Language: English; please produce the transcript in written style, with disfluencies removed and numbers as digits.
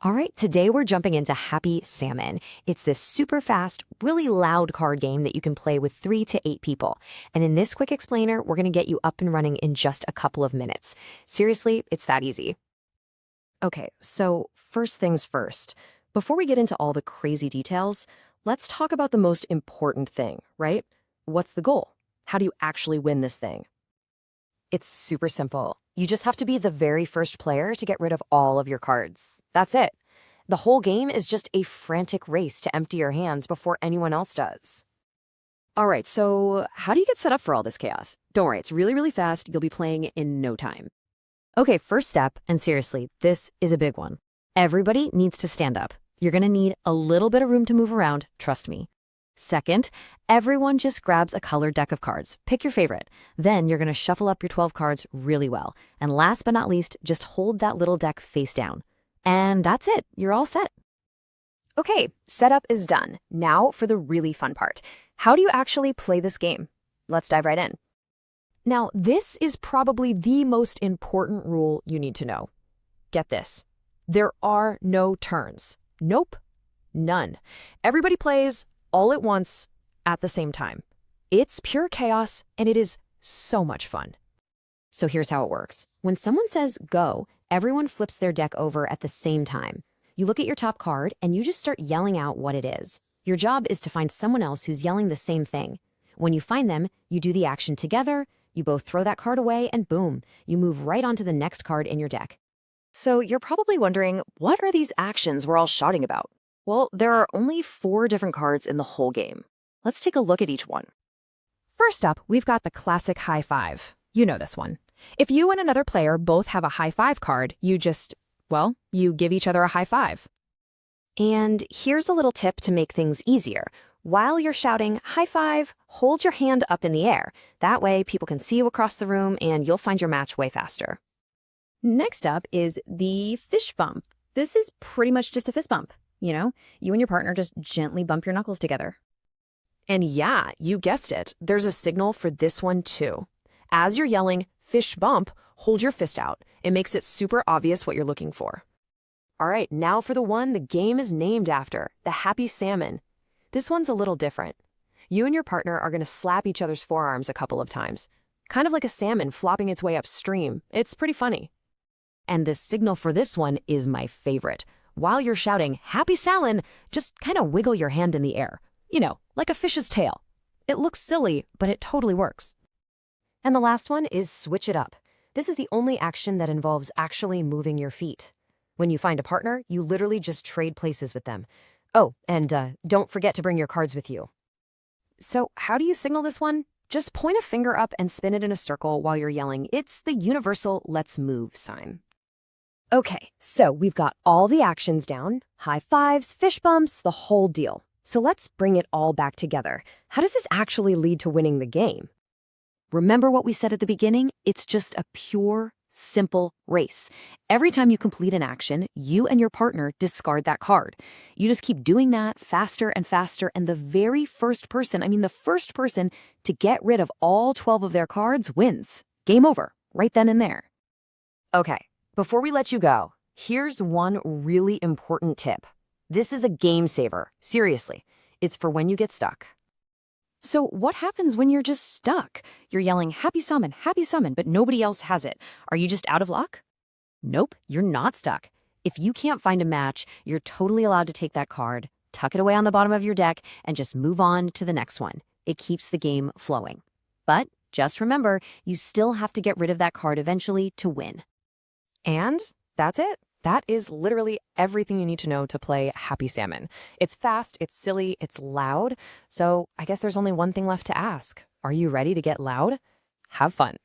All right, today we're jumping into Happy Salmon. It's this super fast, really loud card game that you can play with 3 to 8 people. And in this quick explainer, we're going to get you up and running in just a couple of minutes. Seriously, it's that easy. Okay, so first things first. Before we get into all the crazy details, let's talk about the most important thing, right? What's the goal? How do you actually win this thing? It's super simple. You just have to be the very first player to get rid of all of your cards. That's it. The whole game is just a frantic race to empty your hands before anyone else does. All right, so how do you get set up for all this chaos? Don't worry, it's really, really fast. You'll be playing in no time. Okay, first step, and seriously, this is a big one. Everybody needs to stand up. You're gonna need a little bit of room to move around, trust me. Second, everyone just grabs a colored deck of cards. Pick your favorite. Then you're going to shuffle up your 12 cards really well. And last but not least, just hold that little deck face down. And that's it. You're all set. Okay, setup is done. Now for the really fun part. How do you actually play this game? Let's dive right in. Now, this is probably the most important rule you need to know. Get this. There are no turns. Nope. None. Everybody plays all at once, at the same time. It's pure chaos, and it is so much fun. So here's how it works. When someone says go, everyone flips their deck over at the same time. You look at your top card, and you just start yelling out what it is. Your job is to find someone else who's yelling the same thing. When you find them, you do the action together, you both throw that card away, and boom, you move right on to the next card in your deck. So you're probably wondering, what are these actions we're all shouting about? Well, there are only 4 different cards in the whole game. Let's take a look at each one. First up, we've got the classic high five. You know this one. If you and another player both have a high five card, you give each other a high five. And here's a little tip to make things easier. While you're shouting high five, hold your hand up in the air. That way people can see you across the room and you'll find your match way faster. Next up is the fish bump. This is pretty much just a fist bump. You know, you and your partner just gently bump your knuckles together. And yeah, you guessed it. There's a signal for this one too. As you're yelling, fish bump, hold your fist out. It makes it super obvious what you're looking for. All right, now for the one the game is named after, the Happy Salmon. This one's a little different. You and your partner are going to slap each other's forearms a couple of times. Kind of like a salmon flopping its way upstream. It's pretty funny. And the signal for this one is my favorite. While you're shouting, Happy Salmon, just kind of wiggle your hand in the air. You know, like a fish's tail. It looks silly, but it totally works. And the last one is switch it up. This is the only action that involves actually moving your feet. When you find a partner, you literally just trade places with them. Oh, and don't forget to bring your cards with you. So how do you signal this one? Just point a finger up and spin it in a circle while you're yelling. It's the universal let's move sign. Okay, so we've got all the actions down, high fives, fish bumps, the whole deal. So let's bring it all back together. How does this actually lead to winning the game? Remember what we said at the beginning? It's just a pure, simple race. Every time you complete an action, you and your partner discard that card. You just keep doing that faster and faster, and the first person to get rid of all 12 of their cards wins. Game over, right then and there. Okay. Before we let you go, here's one really important tip. This is a game saver. Seriously, it's for when you get stuck. So what happens when you're just stuck? You're yelling, Happy Salmon, but nobody else has it. Are you just out of luck? Nope, you're not stuck. If you can't find a match, you're totally allowed to take that card, tuck it away on the bottom of your deck, and just move on to the next one. It keeps the game flowing. But just remember, you still have to get rid of that card eventually to win. And that's it. That is literally everything you need to know to play Happy Salmon. It's fast, it's silly, it's loud. So I guess there's only one thing left to ask. Are you ready to get loud? Have fun.